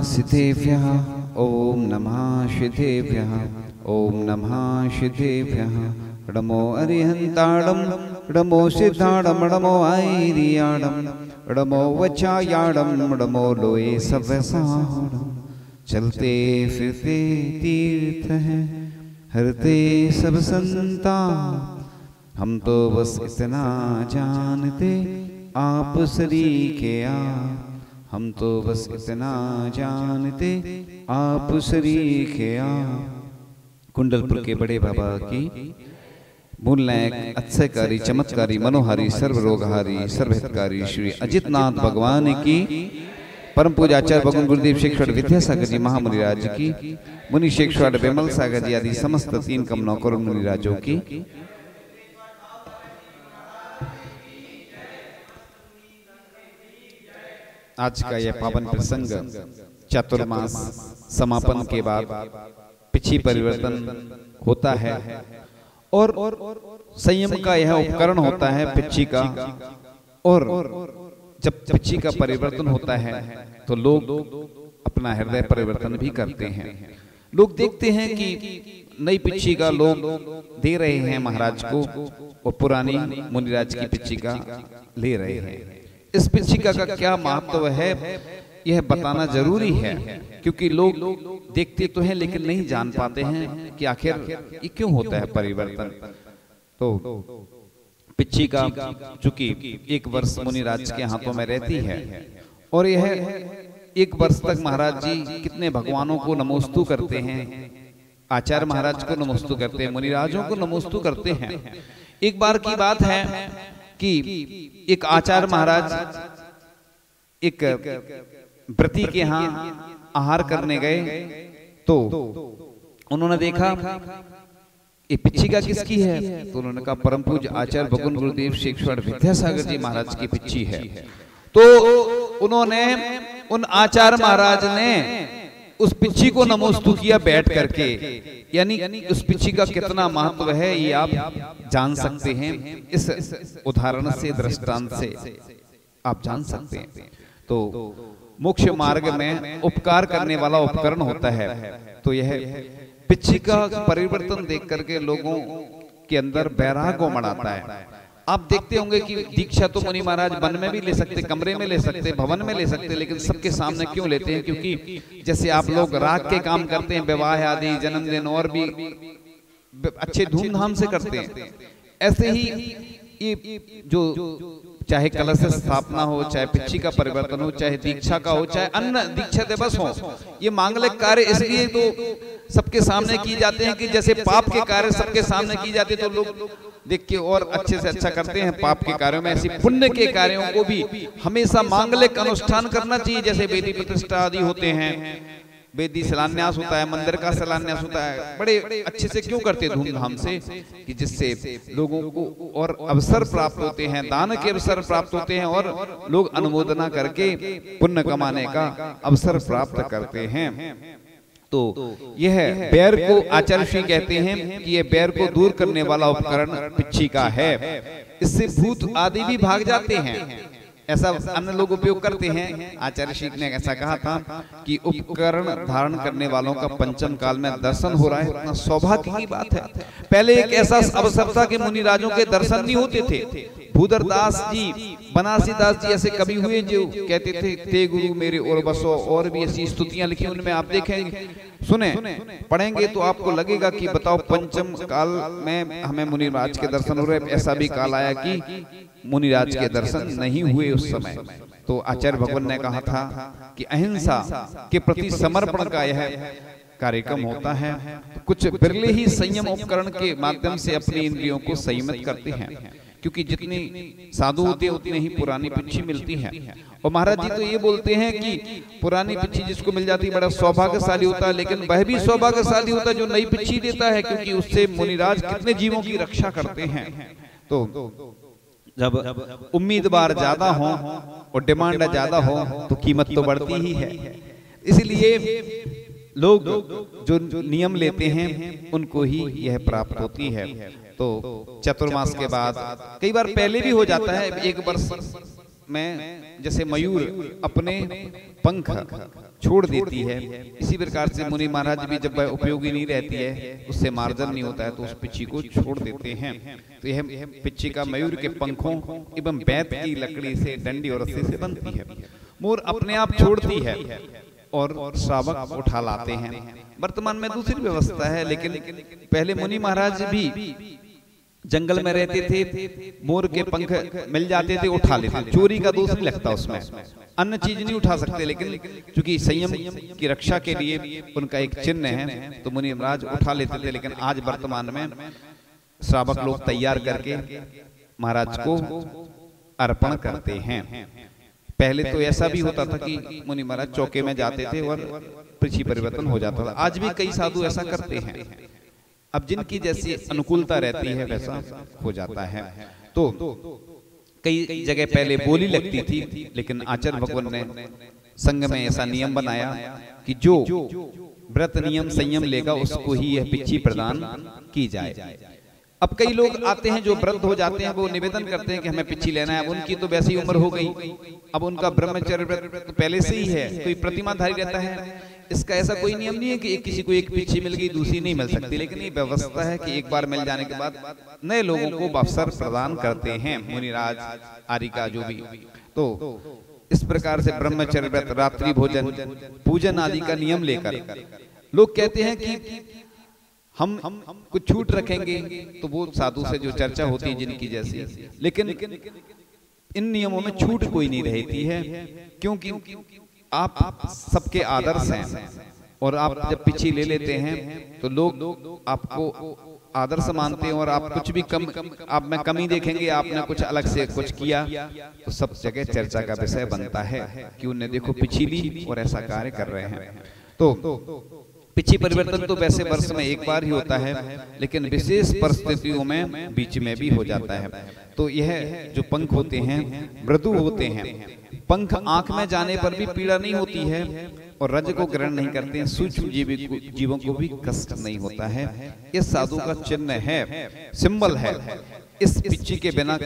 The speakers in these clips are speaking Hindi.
सिद्धेभ्यः ओम नमः सिद्धेभ्यः ओम नमः सिद्धेभ्यः। नमो अरिहंताणं नमो सिद्धाणं नमो आयरियाणं नमो वचायाणं नमो लोए सवसाणं। चलते फिरते तीर्थ हैं हरते सब संता, हम तो बस इतना जानते आप सरीखे आप। हम तो बस इतना जानते आप सरीखे आप। कुंडलपुर के बड़े बाबा की मूलनायक अक्षयकारी चमत्कारी मनोहारी सर्वरोगहारी सर्वहितकारी श्री अजितनाथ भगवान की परम पूजा आचार्य भगवान गुरुदेव शेखर विद्यासागर जी महामुनिराज की, मुनि शेखर विमल सागर जी आदि समस्त तीन कमनों करुण मुनिराजों की। आज का यह पावन प्रसंग चातुर्मास समापन के बाद पिछी परिवर्तन होता है और संयम का यह उपकरण होता है पिछी का। और जब पिछी का परिवर्तन होता है तो लोग अपना हृदय परिवर्तन भी करते हैं। लोग देखते हैं कि नई पिछी का लोग दे रहे हैं महाराज को और पुरानी मुनिराज की पिछी का ले रहे हैं। इस पिछिका का क्या महत्व है यह बताना जरूरी है, क्योंकि लोग देखते तो हैं लेकिन नहीं जान पाते हैं कि आखिर ये क्यों होता है परिवर्तन। तो पिछिका चूंकि एक वर्ष मुनिराज के हाथों में रहती है और यह एक वर्ष तक महाराज जी कितने भगवानों को नमोस्तु करते हैं, आचार्य महाराज को नमोस्तु करते हैं, मुनिराजों को नमोस्तु करते हैं। एक बार की बात है कि एक आचार्य महाराज एक व्रती के यहाँ आहार करने गए तो उन्होंने देखा ये पिछिका किसकी है, तो उन्होंने कहा परम पूज्य आचार्य भगवान गुरुदेव शेखर विद्यासागर जी महाराज की पिछी है। तो उन्होंने उन आचार्य महाराज ने उस पिछी को नमोस्तु किया बैठ करके, यानी उस पिछी का कितना महत्व है ये आप जान सकते हैं, इस उदाहरण से दृष्टांत से आप जान सकते हैं। तो मोक्ष मार्ग में उपकार करने वाला उपकरण होता है। तो यह पिछी का परिवर्तन देख करके लोगों के अंदर वैराग्य मनाता है। आप देखते होंगे कि दीक्षा तो मुनि महाराज वन में भी ले सकते, कमरे में ले सकते, भवन में ले सकते, लेकिन सबके सामने क्यों लेते हैं? क्योंकि जैसे आप लोग राग के काम करते हैं, विवाह आदि, जन्मदिन और भी अच्छे धूमधाम से करते हैं, ऐसे ही ये जो चाहे कलश स्थापना हो, चाहे पिछी का परिवर्तन हो, चाहे दीक्षा का हो, चाहे अन्य दीक्षा दिवस हो, ये मांगलिक कार्य इसलिए तो सबके सामने की जाते हैं कि जैसे पाप के कार्य सबके सामने की जाते तो लोग देख के और अच्छे से अच्छा करते हैं। पाप के कार्यों में ऐसी पुण्य के कार्यों को भी हमेशा मांगलिक अनुष्ठान करना चाहिए। जैसे वेदी प्रतिष्ठा आदि होते हैं, वेदी शिलान्यास होता है, मंदिर का शिलान्यास होता है, बड़े अच्छे से क्यों करते हैं धूमधाम से, कि जिससे लोगों को और अवसर प्राप्त होते हैं, दान के अवसर प्राप्त होते हैं और लोग अनुमोदना करके पुण्य कमाने का अवसर प्राप्त करते हैं। तो यह बैर को आचार्य श्री कहते हैं कि यह बैर को दूर करने वाला उपकरण पिछिका है। इससे भूत आदि भी भाग जाते हैं, ऐसा अन्य लोग उपयोग करते हैं। आचार्य श्री ने ऐसा कहा था कि उपकरण धारण करने वालों का पंचम काल में दर्शन हो रहा है, इतना सौभाग्य की बात है। पहले एक ऐसा अवसर था कि मुनिराजों के दर्शन नहीं होते थे। भूधर दास जी, बनारसी दास जी ऐसे कवि हुए जो कहते थे ते गुरु मेरे और बसो, और भी ऐसी स्तुतियां लिखी, उनमें आप देखेंगे, सुने, पढ़ेंगे तो आपको लगेगा कि बताओ पंचम काल में हमें मुनिराज के दर्शन हो रहे। ऐसा भी काल आया कि मुनिराज के दर्शन नहीं हुए उस समय। तो आचार्य भगवान ने कहा था कि अहिंसा के प्रति समर्पण का यह कार्यक्रम होता है। तो कुछ बिरले ही संयम उपकरण के माध्यम से अपनी इंद्रियों को संयमित करते हैं, क्योंकि जितनी साधु होते हैं उतनी ही पुरानी पिछी मिलती है। और महाराज जी तो ये बोलते हैं कि पुरानी पिछी जिसको मिल जाती है बड़ा सौभाग्यशाली होता है, लेकिन वह भी सौभाग्यशाली होता है जो नई पिछी देता है, क्योंकि उससे मुनिराज कितने जीवों की रक्षा करते हैं। तो जब उम्मीदवार ज्यादा हो और डिमांड ज्यादा हो तो कीमत तो बढ़ती ही है। इसलिए लोग जो नियम लेते हैं उनको ही यह प्राप्त होती है। तो चतुर्मास के बाद कई बार पहले भी हो जाता है, एक वर्ष में जैसे मयूर अपने पंख छोड़ देती है, इसी प्रकार से मुनि महाराज भी जब उपयोगी नहीं रहती है, उससे मार्जन नहीं होता है, तो उस पिच्ची को छोड़ देते हैं। तो यह पिच्ची का मयूर के पंखों एवं बैत की लकड़ी से, डंडी और रस्सी से बनती है। मोर अपने आप छोड़ती है और श्रावक उठा लाते हैं। वर्तमान में दूसरी व्यवस्था है, लेकिन पहले मुनि महाराज भी जंगल में रहते थे, मोर के पंख मिल जाते थे, उठा लेते। चोरी का दोष नहीं लगता उसमें, अन्य चीज नहीं उठा सकते, लेकिन चूंकि संयम की रक्षा के लिए उनका एक चिन्ह है, तो मुनि महाराज उठा लेते थे। लेकिन आज वर्तमान में श्रावक लोग तैयार करके महाराज को अर्पण करते हैं। पहले तो ऐसा भी होता था कि मुनि महाराज चौके में जाते थे और पृथ्वी परिवर्तन हो जाता था। आज भी कई साधु ऐसा करते हैं, अब जिनकी जैसी अनुकूलता रहती है वैसा हो जाता है। तो कई जगह पहले बोली लगती थी, लेकिन आचार्य भगवान ने संघ में ऐसा नियम बनाया कि जो व्रत नियम संयम लेगा उसको ही यह पिच्ची प्रदान की जाए। अब कई लोग आते हैं जो व्रत हो जाते हैं, वो निवेदन करते हैं कि हमें पिच्ची लेना है। अब उनकी तो वैसी उम्र हो गई, अब उनका ब्रह्मचर्य व्रत तो पहले से ही है, कोई प्रतिमाधारी रहता है। इसका ऐसा कोई नियम नहीं है कि किसी को एक पिच्ची मिल गई दूसरी नहीं मिल सकती, लेकिन ये व्यवस्था है कि एक बार मिल जाने के बाद नए लोगों को अवसर प्रदान करते हैं मुनिराज आदि का जो भी। तो इस प्रकार से ब्रह्मचर्य व्रत, रात्रि भोजन, पूजन आदि का नियम लेकर लोग कहते हैं कि हम कुछ छूट रखेंगे, तो वो साधु से जो चर्चा होती है जिनकी जैसी, लेकिन इन नियमों में छूट कोई नहीं रहती है, क्योंकि आप सबके आदर्श हैं और आप जब पिच्ची ले लेते हैं तो लोग आपको आदर्श मानते हैं, और आप कुछ भी कम आप में कमी देखेंगे, आपने कुछ अलग से कुछ किया, तो सब जगह चर्चा का विषय बनता है कि उन्हें देखो पिच्ची ली और ऐसा कार्य कर रहे हैं। तो पिच्ची परिवर्तन तो वैसे वर्ष में एक बार ही होता है, लेकिन विशेष परिस्थितियों में बीच में भी हो जाता है। तो यह जो पंख होते हैं मृदु होते हैं, पंख आंख में जाने पर भी पीड़ा नहीं होती है और रज को ग्रहण नहीं करते हैं, सूक्ष्म जीवों को भी कष्ट नहीं होता है। ये साधु का चिन्ह है, सिंबल है। इस पिच्ची के बिना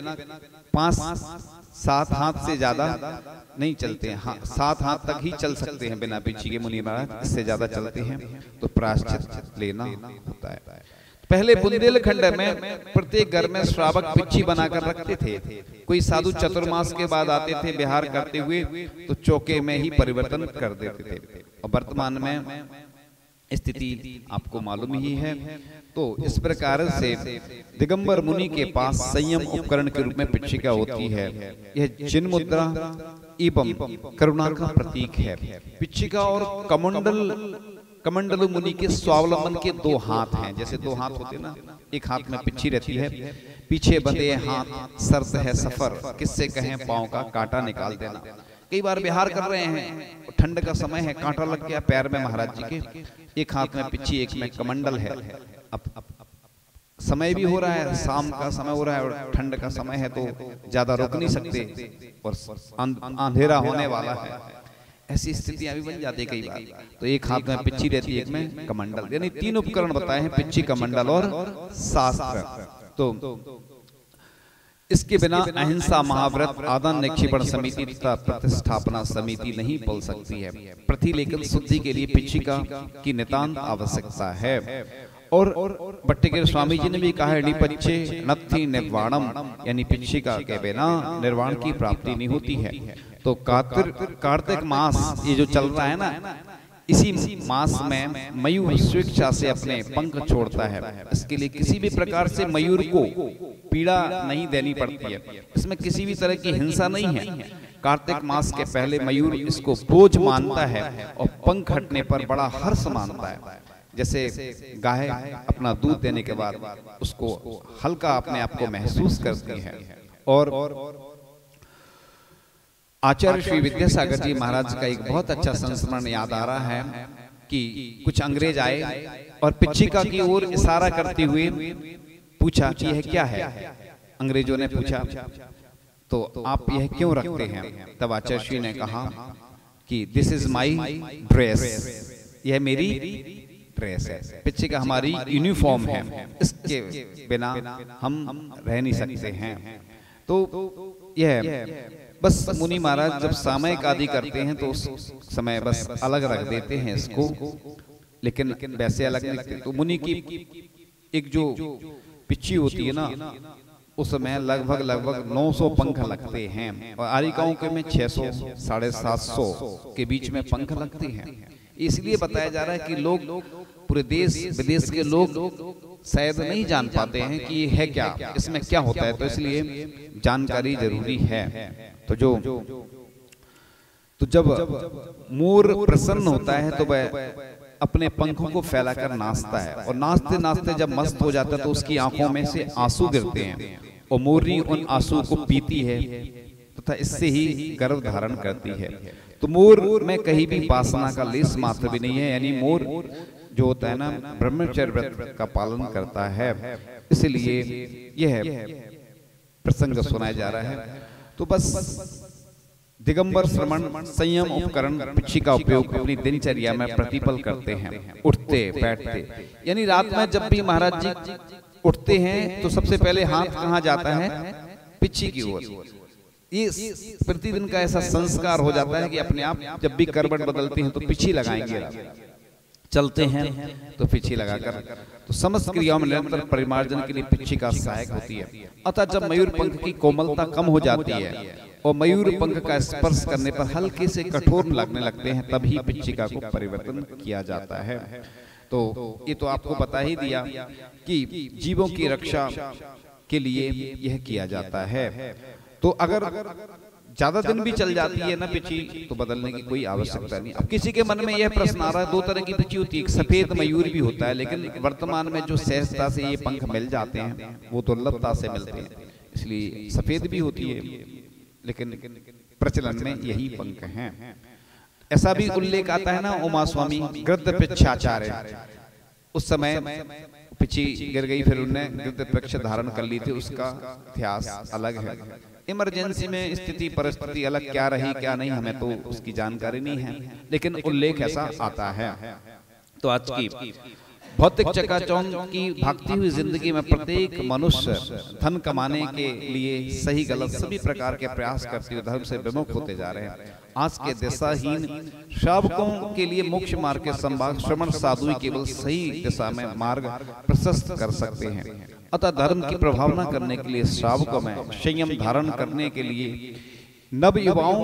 5-7 हाथ से ज्यादा नहीं चलते हैं। हाँ, 7 हाथ तक ही चल सकते हैं बिना पिच्ची के मुनि महाराज, इससे ज्यादा चलते हैं तो प्रायश्चित लेना होता है। पहले बुंदेलखंड में प्रत्येक घर में श्रावक पिच्ची बनाकर रखते थे। कोई साधु चतुर्मास के बाद आते थे विहार करते हुए, तो चौके में ही परिवर्तन कर देते थे। और वर्तमान में स्थिति आपको मालूम ही है। तो इस प्रकार से दिगंबर मुनि के पास संयम उपकरण के रूप में पिच्चिका होती है। यह चिन्ह मुद्रा एवं करुणा का प्रतीक है। पिच्चिका और कमंडलु मुनि के स्वावलंबन के 2 हाथ हैं। जैसे 2 हाथ होते ना, एक हाथ में पिच्ची रहती है, पीछे बंधे हाथ, सर्द है सफर, किससे कहें पांव का कांटा निकाल देना। कई बार विहार कर रहे हैं, ठंड का समय है, कांटा लग गया पैर में महाराज जी के, एक हाथ में पिच्ची एक में कमंडल है। अब समय भी हो रहा है, शाम का समय हो रहा है और ठंड का समय है, तो ज्यादा रुक नहीं सकते और अंधेरा होने वाला है। ऐसी स्थितियां भी बन जाती है कई बार। तो एक हाथ में पिच्ची रहती है, एक में कमंडल, यानी 3 उपकरण बताए हैं, पिच्ची, कमंडल और शास्त्र। तो इसके बिना अहिंसा महाव्रत, आदान निक्षेपण समिति तथा प्रतिष्ठापना समिति नहीं बोल सकती है। प्रतिलेखन शुद्धि के लिए पिच्चिका की नितांत आवश्यकता है। और भट्टिकेर स्वामी जी ने भी कहा है, निपच्चे नत्थि निर्वाणम, यानी पिच्चिका के बिना निर्वाण की प्राप्ति नहीं होती है। तो कार्तिक मास ये जो चल रहा है ना, इसी मास में मयूर स्वेच्छा से अपने पंख छोड़ता है। इसके लिए किसी भी प्रकार से मयूर को पीड़ा नहीं देनी पड़ती है, इसमें किसी भी तरह की हिंसा नहीं है। कार्तिक मास के पहले मयूर इसको बोझ मानता है और पंख हटने पर बड़ा हर्ष मानता है। जैसे गाय अपना दूध देने के बाद उसको हल्का अपने आप को महसूस करती है। और आचार्य श्री विद्यासागर जी महाराज का एक बहुत अच्छा संस्मरण याद आ रहा है कि कुछ अंग्रेज आए और पिच्चिका की ओर इशारा करते हुए पूछा कि यह क्या है। अंग्रेजों ने पूछा, तो आप यह क्यों रखते हैं? तब आचार्य श्री ने कहा कि दिस इज माई ड्रेस, यह मेरी ड्रेस है, पिच्चिका हमारी यूनिफॉर्म है, इसके बिना हम रह नहीं सकते हैं। तो यह बस मुनि महाराज जब सामयिक आदि करते हैं तो उस समय बस अलग रख देते हैं इसको, लेकिन वैसे अलग नहीं रखते। तो मुनि की एक जो पिच्ची होती है ना, उस समय लगभग 900 पंख लगते हैं, और आरिकाओं के में 600 750 के बीच में पंख लगते हैं। इसलिए बताया जा रहा है कि लोग पूरे देश विदेश के लोग शायद नहीं जान पाते हैं कि ये है क्या, इसमें क्या होता है, तो इसलिए जानकारी जरूरी है। तो जब मोर प्रसन्न होता है तो वह अपने पंखों को फैलाकर नाचता है, और नाचते नाचते जब मस्त हो जाता है तो उसकी आंखों में से आंसू गिरते हैं, और मोरनी उन आंसू को पीती है तथा इससे ही गर्भ धारण करती है। तो मोर में कहीं भी वासना का लेस मात्र भी नहीं है, यानी मोर जो होता है ना, ब्रह्मचर्य व्रत का पालन करता है, इसलिए यह प्रसंग सुनाया जा रहा है। तो बस दिगंबर श्रमण संयम उपकरण पिच्छी का उपयोग अपनी दिनचर्या में प्रतिपल करते हैं, उठते बैठते, यानी रात में जब भी महाराज जी उठते हैं तो सबसे पहले हाथ कहाँ जाता है, पिच्छी की ओर। ये प्रतिदिन का ऐसा संस्कार हो जाता है कि अपने आप जब भी करवट बदलते हैं तो पिच्छी लगाएंगे, चलते हैं तो पिच्छी लगाकर, तो समस्त क्रियाओं में निरंतर परिमार्जन के लिए पिच्छी का सहायक होती है। अतः जब मयूर पंख की कोमलता कम हो जाती है और मयूर पंख का स्पर्श करने पर हल्के से कठोर लगने लगते हैं, तभी पिच्छिका को परिवर्तन किया जाता है। तो ये तो आपको बता ही दिया कि जीवों की रक्षा के लिए यह किया जाता है। तो अगर ज्यादा दिन भी चल जाती है ना पिच्छी, तो बदलने की कोई आवश्यकता नहीं। अब किसी के मन में यह प्रश्न आ रहा है, दो तरह की पिच्छी होती है, एक सफेद मयूर भी होता है, लेकिन वर्तमान में जो सहजता से ये पंख मिल जाते हैं वो दुर्लभता से मिलते हैं, इसलिए सफेद भी होती है, लेकिन प्रचलन में यही पंख हैं। ऐसा भी उल्लेख आता है ना, उमा स्वामी गृध्र पिच्छाचार्य, उस समय पिच्छी गिर गई, फिर उन्होंने गृध्र पिच्छ धारण कर ली थी, उसका इतिहास अलग है। इमरजेंसी में स्थिति परिस्थिति अलग क्या रही क्या नहीं, हमें तो उसकी जानकारी नहीं है, लेकिन उल्लेख ऐसा आता है। तो आज की भौतिक चकाचौंध की भागती हुई जिंदगी में प्रत्येक मनुष्य धन कमाने के लिए सही गलत सभी प्रकार के प्रयास करते हुए धर्म से विमुख होते जा रहे हैं। आज के दिशाहीन श्रावकों के लिए मोक्ष मार्ग के संभाग श्रवण साधु ही केवल सही दिशा में मार्ग प्रशस्त कर सकते हैं। अतः धर्म की प्रभावना करने के लिए श्रावकों में संयम धारण करने के लिए, नव युवाओं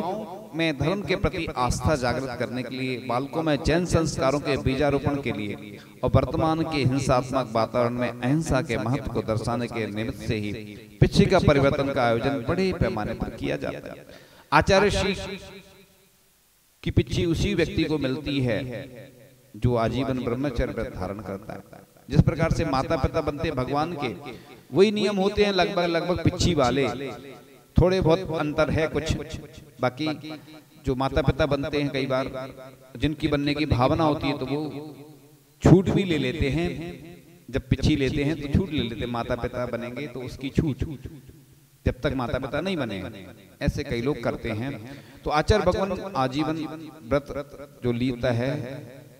में धर्म के प्रति आस्था जागृत करने के लिए, बालकों में जैन संस्कारों के बीजारोपण के लिए और वर्तमान के हिंसात्मक वातावरण में अहिंसा के महत्व को दर्शाने के निमित्त से ही पिच्छी का परिवर्तन का आयोजन बड़े पैमाने पर किया जाता है। आचार्य श्री की पिच्छी उसी व्यक्ति को मिलती है जो आजीवन ब्रह्मचर्य व्रत धारण करता है। जिस प्रकार से माता पिता बनते भगवान के, वही नियम होते हैं लगभग पिच्छी वाले, थोड़े बहुत अंतर है कुछ, बाकी जो माता पिता बनते हैं कई बार जिनकी बनने की भावना होती है तो वो छूट भी ले लेते हैं, जब पिच्छी लेते हैं तो छूट ले लेते हैं, माता पिता बनेंगे तो उसकी छूट, जब तक माता पिता नहीं बने, ऐसे कई लोग करते हैं। तो आचार्य भगवान आजीवन व्रत जो लेता है,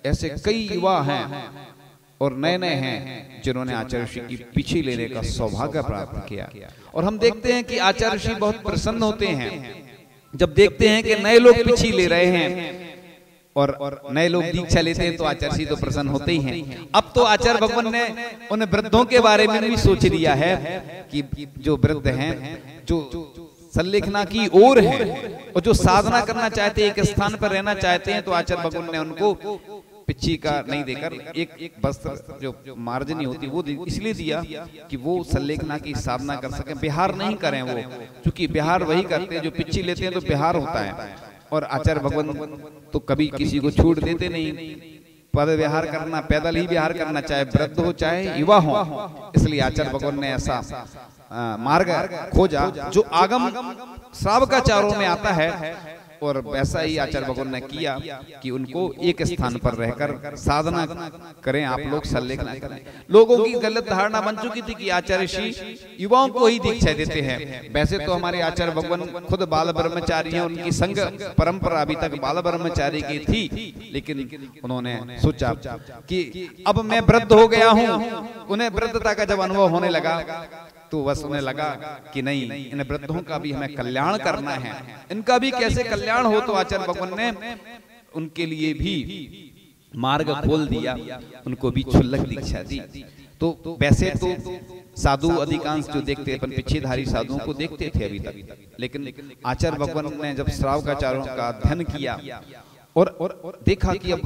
ऐसे कई युवा हैं और नए नए हैं जिन्होंने आचार्य ऋषि की पिच्छी लेने का सौभाग्य प्राप्त किया। और हम देखते हैं कि आचार्य ऋषि बहुत प्रसन्न होते हैं जब देखते हैं कि नए लोग पिच्छी ले रहे हैं और नए लोग दीक्षा लेते हैं, तो आचार्य ऋषि तो प्रसन्न होते ही हैं। अब तो आचार्य भगवान ने उन वृद्धों के बारे में भी सोच लिया है कि जो वृद्ध हैं, जो संलेखना की ओर है और जो साधना करना चाहते हैं, एक स्थान पर रहना चाहते हैं, तो आचार्य भगवान ने उनको पिच्छी का नहीं देकर एक वस्त्र जो मार्जनी होती वो इसलिए दिया कि वो संलेखना की साधना कर सकें, बिहार नहीं करें वो, क्योंकि बिहार वही करते हैं जो पिच्छी लेते हैं तो बिहार होता है। और आचार्य भगवान तो कभी किसी को छूट देते नहीं, पद विहार करना, पैदल ही विहार करना, चाहे वृद्ध हो चाहे युवा हो। इसलिए आचार्य भगवान ने ऐसा मार्ग खोजा जो आगम श्रावकाचारों में आता है, और वैसा ही आचार्य भगवान ने किया कि उनको एक स्थान पर रहकर साधना करें, आप लोग संलेखना करें। लोगों की गलत धारणा बन चुकी थी कि आचार्य ऋषि युवाओं को ही दीक्षा देते हैं। वैसे तो हमारे आचार्य भगवान खुद बाल ब्रह्मचारी हैं, उनकी संघ परंपरा अभी तक बाल ब्रह्मचारी की थी, लेकिन उन्होंने सोचा कि अब मैं वृद्ध हो गया हूँ, उन्हें वृद्धता का जब अनुभव होने लगा तो बस उन्हें लगा कि नहीं, इन वृद्धों का भी हमें कल्याण करना है, इनका भी कैसे कल्याण हो। तो आचार्य भगवान ने उनके लिए भी मार्ग खोल दिया, उनको भी क्षुल्लक दीक्षा दी। तो वैसे तो साधु अधिकांश जो देखते अपन पिछेधारी साधुओं को देखते थे अभी तक, लेकिन आचार्य भगवान ने जब श्रावकाचार्यों का अध्ययन किया और देखा कि अब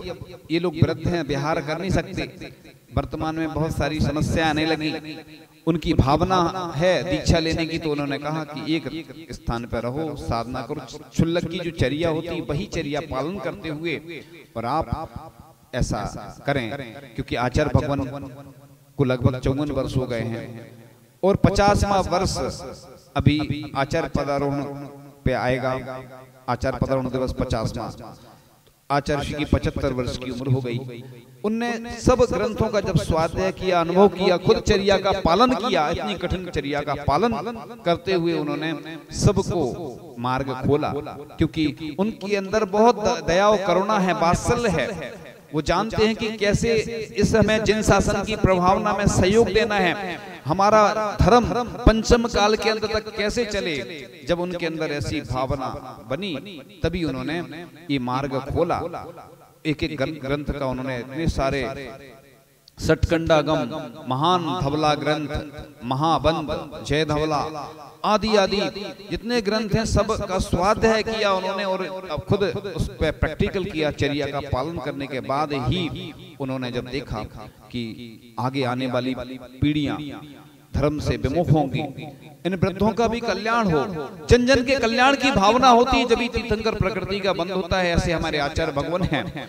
ये लोग वृद्ध हैं, विहार कर नहीं सकते, वर्तमान में बहुत सारी समस्या आने लगी, उनकी भावना है दीक्षा लेने की, तो उन्होंने कहा कि एक स्थान पर रहो, साधना करो, क्षुल्लक की जो चर्या होती वही चर्या पालन करते हुए और आप ऐसा करें। क्योंकि आचार्य भगवान को लगभग 54 वर्ष हो गए हैं और 50वां वर्ष अभी आचार्य पदारोहण पे आएगा। आचार्य पदारोहण दिवस 50वां, आचार्य श्री की 75 वर्ष की उम्र हो गई। उनने सब ग्रंथों का जब स्वाध्याय किया, अनुभव किया, खुद चर्या का पालन किया, इतनी कठिन चर्या का पालन करते हुए उन्होंने सबको मार्ग खोला। क्योंकि उनके अंदर बहुत दया और करुणा है, वात्सल्य है। वो जानते हैं कि कैसे इस समय जिन शासन की प्रभावना में सहयोग देना है, हमारा धर्म पंचम काल के अंत तक कैसे चले। जब उनके अंदर ऐसी भावना बनी तभी उन्होंने ये मार्ग खोला। एक एक ग्रंथ का उन्होंने इतने सारे सटकंडागम, महान धवला ग्रंथ, महाबंध, जय धवला आदि आदि जितने ग्रंथ हैं सब का स्वाध्याय किया उन्होंने और खुद उस पर प्रैक्टिकल किया। चर्या का पालन करने के बाद ही उन्होंने जब देखा कि आगे आने वाली पीढ़ियां धर्म से विमुख होंगी, इन वृद्धों का भी कल्याण हो, जन जन के कल्याण की भावना होती है, जब भी तीर्थंकर प्रकृति का बंध होता है। ऐसे हमारे आचार्य भगवान हैं।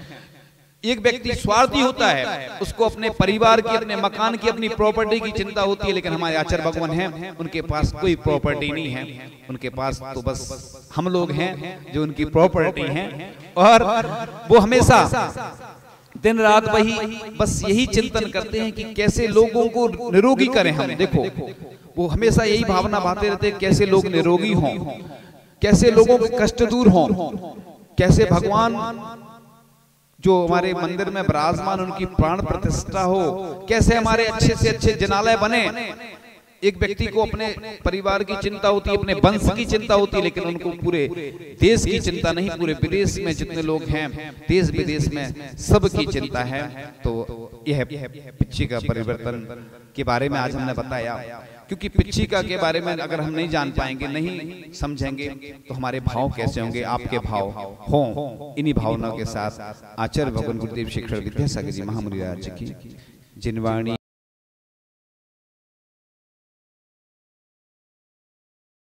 एक व्यक्ति स्वार्थी होता है, उसको अपने परिवार की, अपने मकान की, अपनी प्रॉपर्टी की चिंता होती है, लेकिन हमारे आचार्य भगवान हैं, उनके पास कोई प्रॉपर्टी नहीं है, उनके पास तो बस हम लोग हैं जो उनकी प्रॉपर्टी हैं। और वो हमेशा दिन रात वही बस यही चिंतन करते हैं कि कैसे लोगों को निरोगी करें हम। देखो वो हमेशा यही भावना भाते रहते हैं, कैसे लोग निरोगी हों, कैसे लोगों के कष्ट दूर हों, कैसे भगवान जो हमारे मंदिर में विराजमान उनकी प्राण प्रतिष्ठा हो, कैसे हमारे अच्छे से अच्छे जिनालय बने। एक व्यक्ति को अपने परिवार की चिंता होती है, अपने वंश की चिंता होती है, लेकिन उनको पूरे देश की चिंता नहीं, पूरे विदेश में जितने लोग हैं, देश विदेश में सबकी चिंता है। तो यह पिच्छिका परिवर्तन के बारे में आज हमने बताया। क्योंकि पिच्छिका के बारे में अगर हम नहीं जान पाएंगे, नहीं समझेंगे, तो हमारे भाव कैसे होंगे, आपके भाव हों। इन्हीं भावनाओं के साथ आचार्य भगवान गुरुदेव शिखर विद्यासागर जी महामुनि राज्य की जिनवाणी